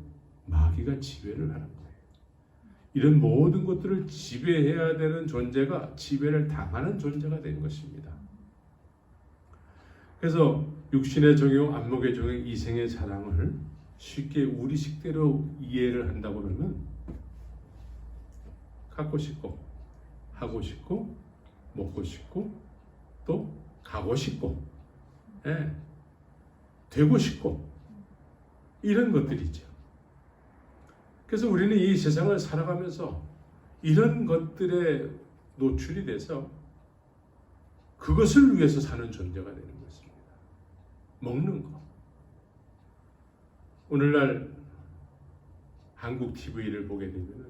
마귀가 지배를 하는 거예요. 이런 모든 것들을 지배해야 되는 존재가 지배를 당하는 존재가 된 것입니다. 그래서 육신의 정욕, 안목의 정욕, 이생의 자랑을 쉽게 우리 식대로 이해를 한다고 그러면 갖고 싶고 하고 싶고 먹고 싶고 또 가고 싶고 되고 싶고 이런 것들이죠. 그래서 우리는 이 세상을 살아가면서 이런 것들에 노출이 돼서 그것을 위해서 사는 존재가 되는 것입니다. 먹는 거. 오늘날 한국 TV를 보게 되면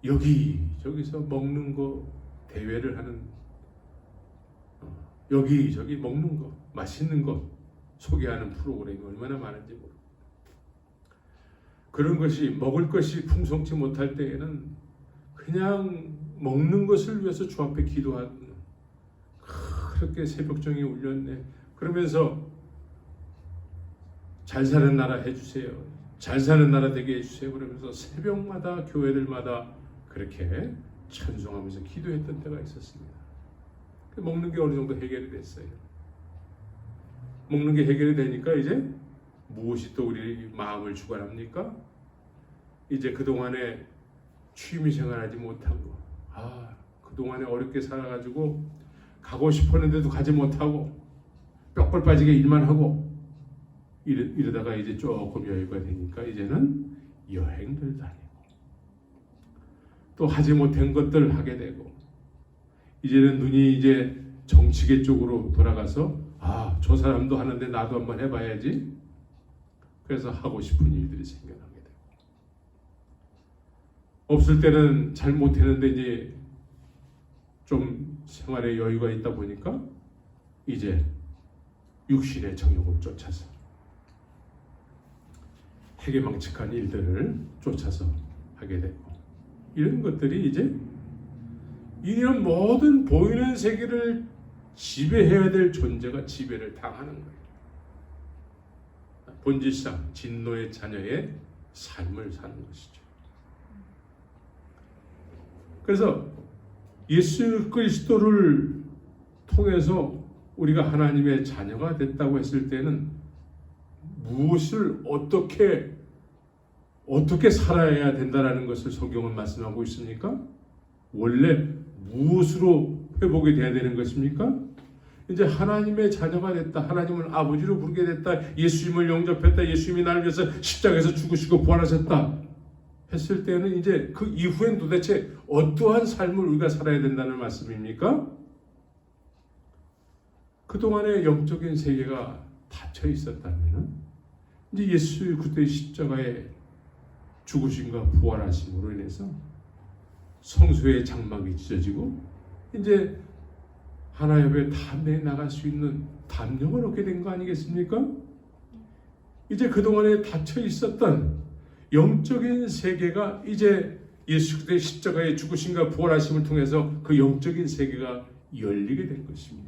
여기저기서 먹는 거 대회를 하는 여기저기 먹는 거, 맛있는 거 소개하는 프로그램이 얼마나 많은지 모릅니다. 그런 것이 먹을 것이 풍성치 못할 때에는 그냥 먹는 것을 위해서 주 앞에 기도하는 그렇게 새벽종이 울렸네. 그러면서 잘 사는 나라 해주세요. 잘 사는 나라 되게 해주세요. 그러면서 새벽마다 교회들마다 그렇게 찬송하면서 기도했던 때가 있었습니다. 먹는 게 어느 정도 해결이 됐어요. 먹는 게 해결이 되니까 이제 무엇이 또 우리 마음을 주관합니까? 이제 그동안에 취미생활하지 못한 거, 그동안에 어렵게 살아가지고 가고 싶었는데도 가지 못하고 뼈골 빠지게 일만 하고 이러다가 이제 조금 여유가 되니까 이제는 여행들 다니고 또 하지 못한 것들 하게 되고 이제는 눈이 이제 정치계 쪽으로 돌아가서 저 사람도 하는데 나도 한번 해봐야지. 그래서 하고 싶은 일들이 생겨나게 되고 없을 때는 잘 못했는데 이제 좀 생활에 여유가 있다 보니까 이제 육신의 정욕을 쫓아서 해괴망측한 일들을 쫓아서 하게 되고 이런 것들이 이제 이런 모든 보이는 세계를 지배해야 될 존재가 지배를 당하는 거예요. 본질상 진노의 자녀의 삶을 사는 것이죠. 그래서 예수 그리스도를 통해서 우리가 하나님의 자녀가 됐다고 했을 때는 무엇을 어떻게 살아야 된다라는 것을 성경은 말씀하고 있습니까? 원래 무엇으로 회복이 돼야 되는 것입니까? 이제 하나님의 자녀가 됐다. 하나님을 아버지로 부르게 됐다. 예수님을 영접했다. 예수님이 나를 위해서 십자가에서 죽으시고 부활하셨다. 했을 때는 이제 그 이후엔 도대체 어떠한 삶을 우리가 살아야 된다는 말씀입니까? 그동안의 영적인 세계가 닫혀 있었다면 이제 예수 그리스도의 십자가의 죽으심과 부활하심으로 인해서 성소의 장막이 찢어지고 이제 하나님의 담대히 나갈 수 있는 담력을 얻게 된 거 아니겠습니까? 이제 그동안에 닫혀 있었던 영적인 세계가 이제 예수 그리스도의 십자가의 죽으심과 부활하심을 통해서 그 영적인 세계가 열리게 된 것입니다.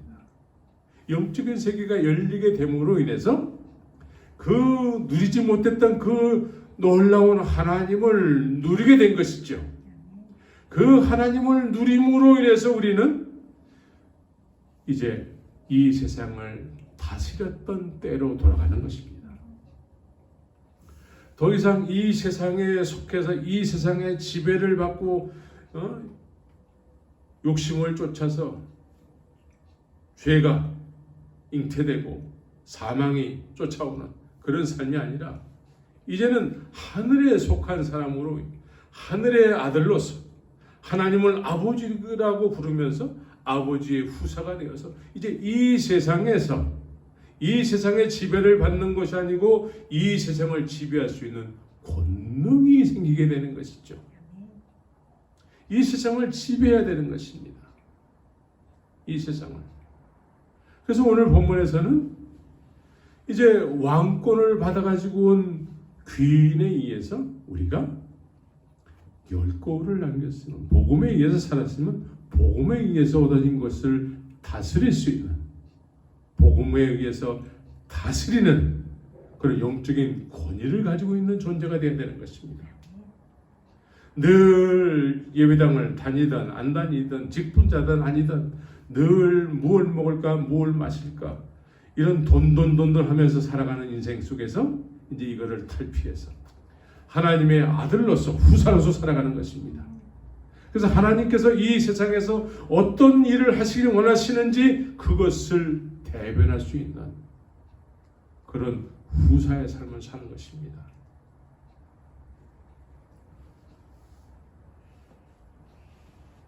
영적인 세계가 열리게 됨으로 인해서 그 누리지 못했던 그 놀라운 하나님을 누리게 된 것이죠. 그 하나님을 누림으로 인해서 우리는 이제 이 세상을 다스렸던 때로 돌아가는 것입니다. 더 이상 이 세상에 속해서 이 세상의 지배를 받고 욕심을 쫓아서 죄가 잉태되고 사망이 쫓아오는 그런 삶이 아니라 이제는 하늘에 속한 사람으로 하늘의 아들로서 하나님을 아버지라고 부르면서 아버지의 후사가 되어서 이제 이 세상에서 이 세상의 지배를 받는 것이 아니고 이 세상을 지배할 수 있는 권능이 생기게 되는 것이죠. 이 세상을 지배해야 되는 것입니다. 이 세상을. 그래서 오늘 본문에서는 이제 왕권을 받아가지고 온 귀인에 의해서 우리가 열고를 남겼으면 복음에 의해서 살았으면 복음에 의해서 얻어진 것을 다스릴 수 있는 복음에 의해서 다스리는 그런 영적인 권위를 가지고 있는 존재가 되어야 되는 것입니다. 늘 예배당을 다니든 안 다니든 직분자든 아니든 늘 뭘 먹을까 뭘 마실까 이런 돈돈 하면서 살아가는 인생 속에서 이제 이거를 탈피해서 하나님의 아들로서 후사로서 살아가는 것입니다. 그래서 하나님께서 이 세상에서 어떤 일을 하시길 원하시는지 그것을 대변할 수 있는 그런 후사의 삶을 사는 것입니다.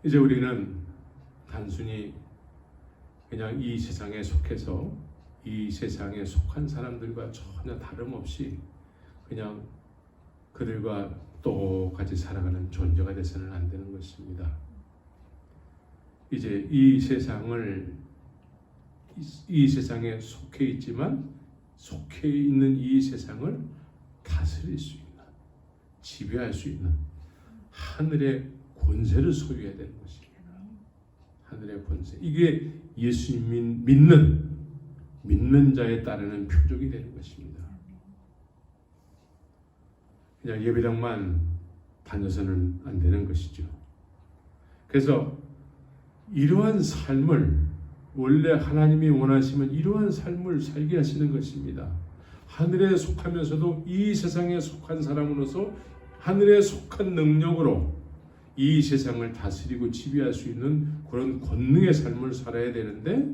이제 우리는 단순히 그냥 이 세상에 속해서 이 세상에 속한 사람들과 전혀 다름없이 그냥 그들과 똑같이 살아가는 존재가 돼서는 안 되는 것입니다. 이제 이 세상에 속해 있지만 속해 있는 이 세상을 다스릴 수 있는, 지배할 수 있는 하늘의 권세를 소유해야 되는 것입니다. 하늘의 권세. 이게 예수님 믿는 자에 따르는 표적이 되는 것입니다. 그냥 예배당만 다녀서는 안 되는 것이죠. 그래서 이러한 삶을 원래 하나님이 원하시면 이러한 삶을 살게 하시는 것입니다. 하늘에 속하면서도 이 세상에 속한 사람으로서 하늘에 속한 능력으로 이 세상을 다스리고 지배할 수 있는 그런 권능의 삶을 살아야 되는데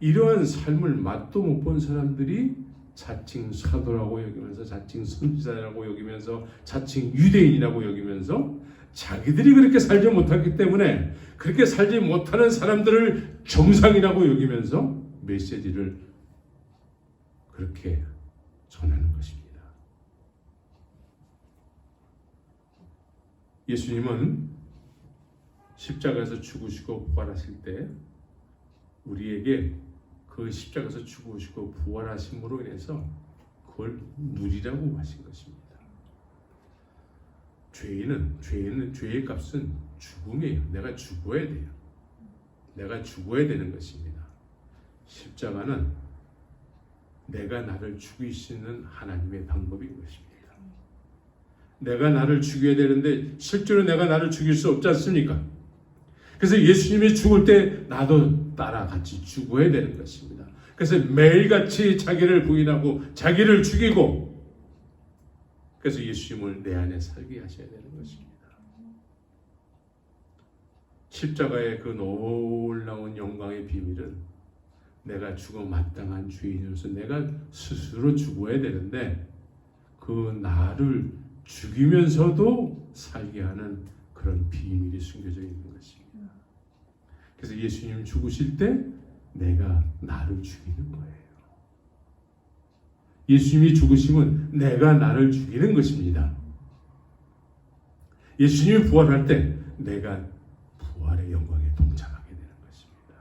이러한 삶을 맛도 못 본 사람들이 자칭 사도라고 여기면서 자칭 선지자라고 여기면서 자칭 유대인이라고 여기면서 자기들이 그렇게 살지 못하기 때문에 그렇게 살지 못하는 사람들을 정상이라고 여기면서 메시지를 그렇게 전하는 것입니다. 예수님은 십자가에서 죽으시고 부활하실 때 우리에게 그 십자가에서 죽으시고 부활하심으로 인해서 그걸 누리라고 하신 것입니다. 죄의 값은 죽음이에요. 내가 죽어야 돼요. 내가 죽어야 되는 것입니다. 십자가는 내가 나를 죽이시는 하나님의 방법인 것입니다. 내가 나를 죽여야 되는데 실제로 내가 나를 죽일 수 없지 않습니까? 그래서 예수님이 죽을 때 나도 따라 같이 죽어야 되는 것입니다. 그래서 매일같이 자기를 부인하고 자기를 죽이고 그래서 예수님을 내 안에 살게 하셔야 되는 것입니다. 십자가의 그 놀라운 영광의 비밀은 내가 죽어 마땅한 주인으로서 내가 스스로 죽어야 되는데 그 나를 죽이면서도 살게 하는 그런 비밀이 숨겨져 있는 것입니다. 그래서 예수님 죽으실 때 내가 나를 죽이는 거예요. 예수님이 죽으심은 내가 나를 죽이는 것입니다. 예수님이 부활할 때 내가 부활의 영광에 동참하게 되는 것입니다.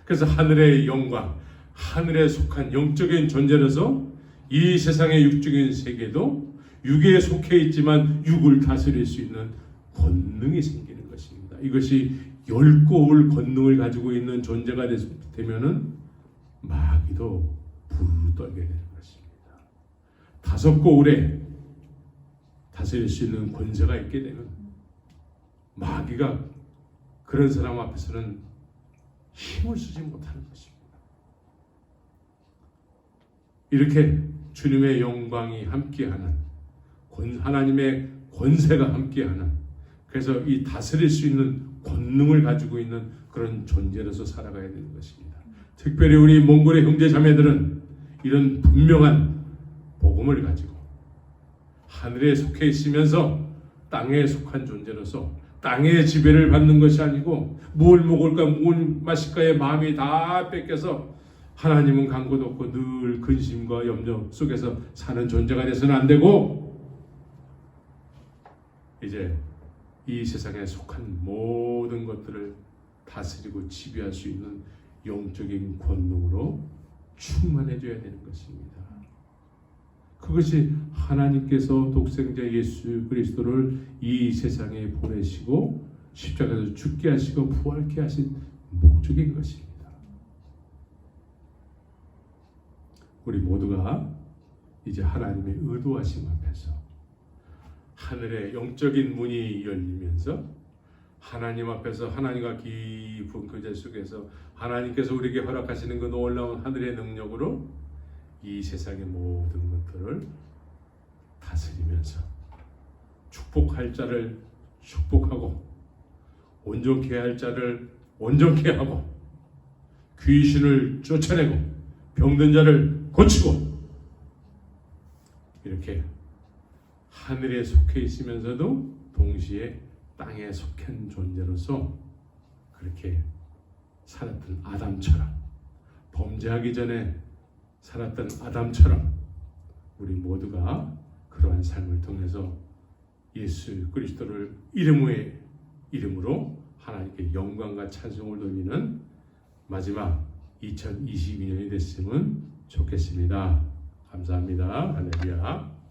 그래서 하늘의 영광, 하늘에 속한 영적인 존재로서 이 세상의 육적인 세계도 육에 속해 있지만 육을 다스릴 수 있는 권능이 생기는 것입니다. 이것이 10고울 권능을 가지고 있는 존재가 되면은 마귀도 부르르 떨게 되는 것입니다. 5고울에 다스릴 수 있는 권세가 있게 되면 마귀가 그런 사람 앞에서는 힘을 쓰지 못하는 것입니다. 이렇게 주님의 영광이 함께하는 하나님의 권세가 함께하는 그래서 이 다스릴 수 있는 권능을 가지고 있는 그런 존재로서 살아가야 되는 것입니다. 특별히 우리 몽골의 형제 자매들은 이런 분명한 복음을 가지고 하늘에 속해 있으면서 땅에 속한 존재로서 땅의 지배를 받는 것이 아니고 뭘 먹을까 뭘 마실까의 마음이 다 뺏겨서 하나님은 간 곳 없고 늘 근심과 염려 속에서 사는 존재가 돼서는 안 되고 이제 이 세상에 속한 모든 것들을 다스리고 지배할 수 있는 영적인 권능으로 충만해져야 되는 것입니다. 그것이 하나님께서 독생자 예수 그리스도를 이 세상에 보내시고 십자가에서 죽게 하시고 부활케 하신 목적인 것입니다. 우리 모두가 이제 하나님의 의도하심 앞에서 하늘의 영적인 문이 열리면서 하나님 앞에서 하나님과 깊은 교제 속에서 하나님께서 우리에게 허락하시는 그 놀라운 하늘의 능력으로 이 세상의 모든 것들을 다스리면서 축복할 자를 축복하고 온전케 할 자를 온전케 하고 귀신을 쫓아내고 병든 자를 고치고 이렇게 하늘에 속해 있으면서도 동시에 땅에 속한 존재로서 그렇게 살았던 아담처럼 범죄하기 전에 살았던 아담처럼 우리 모두가 그러한 삶을 통해서 예수 그리스도를 이름으로 하나님께 영광과 찬송을 돌리는 마지막 2022년이 됐으면 좋겠습니다. 감사합니다. 할렐루야.